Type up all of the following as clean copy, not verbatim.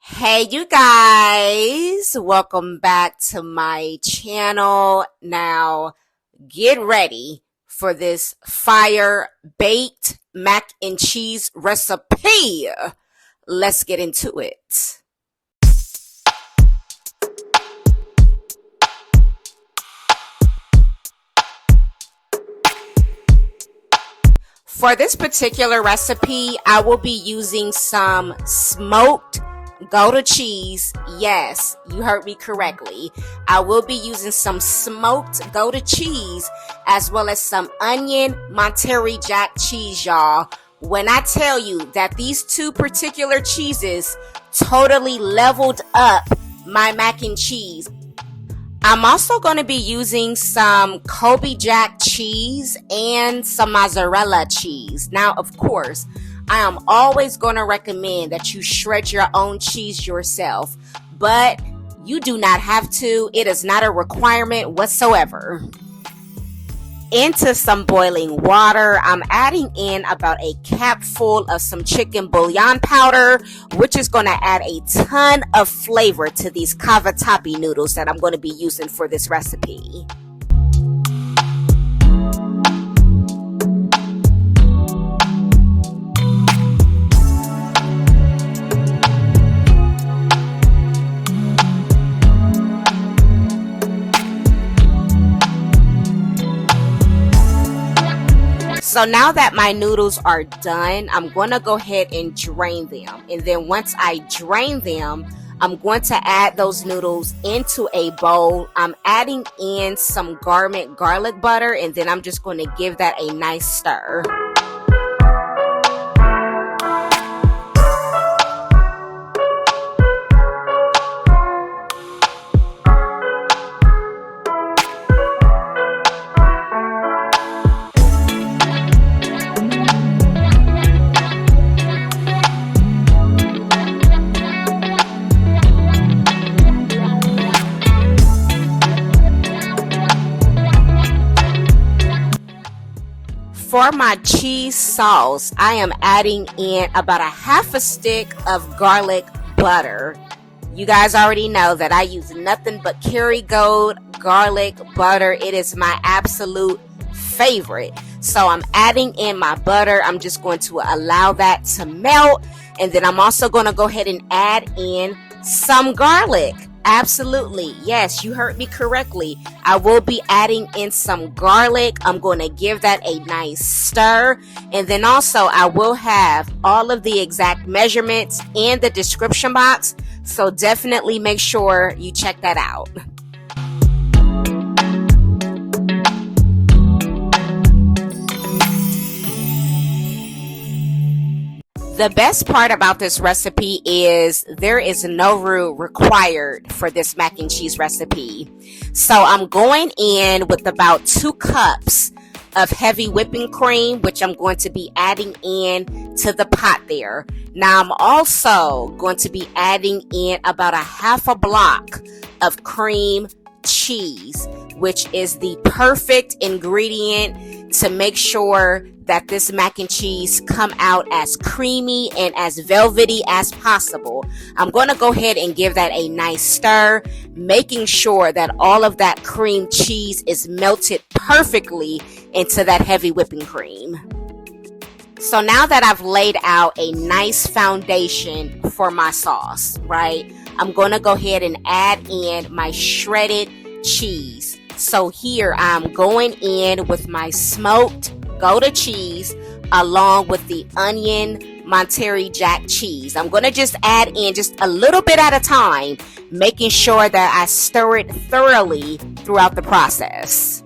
Hey you guys, welcome back to my channel. Now get ready for this fire baked mac and cheese recipe. Let's get into it. For this particular recipe, I will be using some smoked Gouda cheese. Yes, you heard me correctly. I will be using some smoked Gouda cheese as well as some onion Montgomery Jack cheese, y'all. When I tell you that these two particular cheeses totally leveled up my mac and cheese. I'm also going to be using some Colby Jack cheese and some Mozzarella cheese. Now, of course, I am always going to recommend that you shred your own cheese yourself, but you do not have to. It is not a requirement whatsoever. Into some boiling water, I'm adding in about a capful of some chicken bouillon powder, which is going to add a ton of flavor to these Cavatappi noodles that I'm going to be using for this recipe. So now that my noodles are done, I'm going to go ahead and drain them. And then once I drain them, I'm going to add those noodles into a bowl. I'm adding in some garlic butter, and then I'm just going to give that a nice stir. For my cheese sauce, I am adding in about a half a stick of garlic butter. You guys already know that I use nothing but Kerrygold garlic butter. It is my absolute favorite. So I'm adding in my butter. I'm just going to allow that to melt. And then I'm also going to go ahead and add in some garlic. Absolutely. Yes, you heard me correctly. I will be adding in some garlic. I'm going to give that a nice stir. And then also I will have all of the exact measurements in the description box. So definitely make sure you check that out. The best part about this recipe is there is no roux required for this mac and cheese recipe. So I'm going in with about 2 cups of heavy whipping cream, which I'm going to be adding in to the pot there. Now I'm also going to be adding in about a half a block of cream cheese, which is the perfect ingredient to make sure that this mac and cheese come out as creamy and as velvety as possible. I'm going to go ahead and give that a nice stir, making sure that all of that cream cheese is melted perfectly into that heavy whipping cream. So now that I've laid out a nice foundation for my sauce, right, I'm going to go ahead and add in my shredded cheese. So here I'm going in with my smoked Gouda cheese along with the onion Montgomery Jack cheese. I'm going to just add in just a little bit at a time, making sure that I stir it thoroughly throughout the process.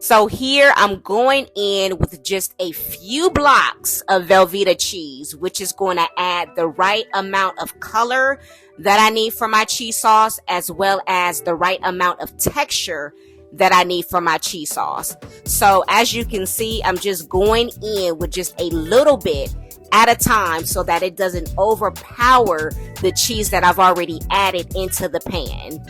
So here I'm going in with just a few blocks of Velveeta cheese, which is going to add the right amount of color that I need for my cheese sauce, as well as the right amount of texture that I need for my cheese sauce. So as you can see, I'm just going in with just a little bit at a time so that it doesn't overpower the cheese that I've already added into the pan.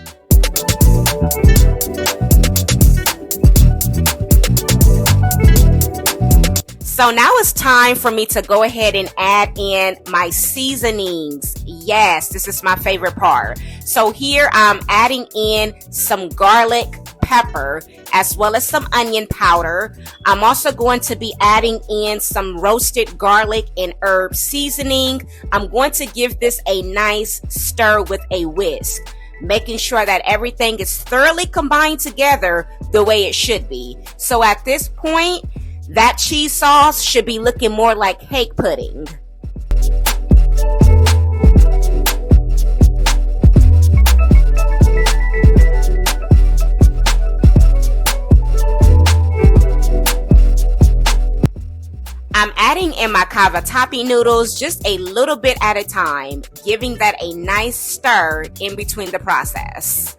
So now it's time for me to go ahead and add in my seasonings. Yes, this is my favorite part. So here I'm adding in some garlic, pepper, as well as some onion powder. I'm also going to be adding in some roasted garlic and herb seasoning. I'm going to give this a nice stir with a whisk, making sure that everything is thoroughly combined together the way it should be. So at this point, that cheese sauce should be looking more like cake pudding. I'm adding in my Cavatappi noodles just a little bit at a time, giving that a nice stir in between the process.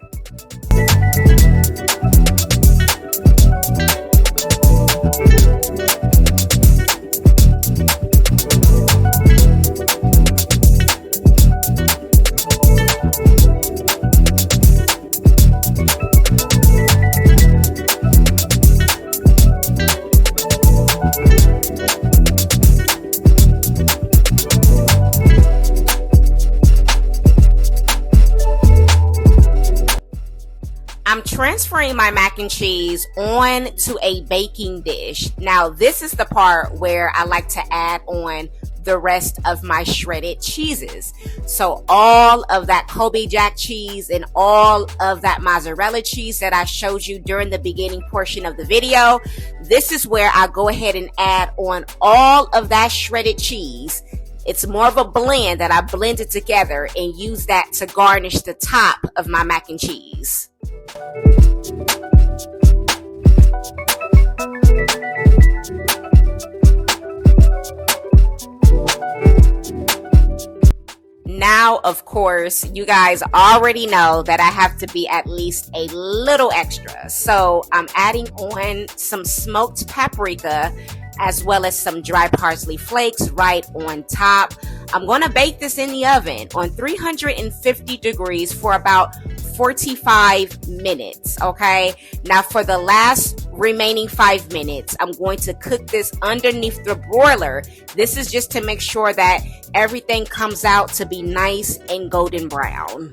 I'm transferring my mac and cheese on to a baking dish. Now, this is the part where I like to add on the rest of my shredded cheeses. So all of that Colby Jack cheese and all of that mozzarella cheese that I showed you during the beginning portion of the video, this is where I go ahead and add on all of that shredded cheese. It's more of a blend that I blended together and use that to garnish the top of my mac and cheese. Now, of course, you guys already know that I have to be at least a little extra. So I'm adding on some smoked paprika as well as some dry parsley flakes right on top. I'm going to bake this in the oven on 350 degrees for about 45 minutes, okay? Now for the last remaining 5 minutes, I'm going to cook this underneath the broiler. This is just to make sure that everything comes out to be nice and golden brown.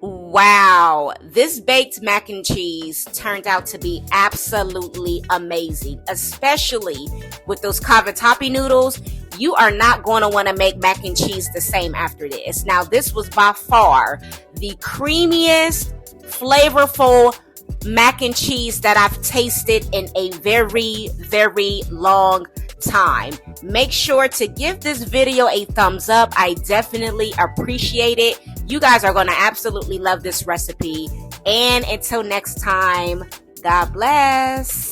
Wow, this baked mac and cheese turned out to be absolutely amazing, especially with those Cavatappi noodles. You are not going to want to make mac and cheese the same after this. Now, this was by far the creamiest, flavorful mac and cheese that I've tasted in a very, very long time. Make sure to give this video a thumbs up. I definitely appreciate it. You guys are going to absolutely love this recipe. And until next time, God bless.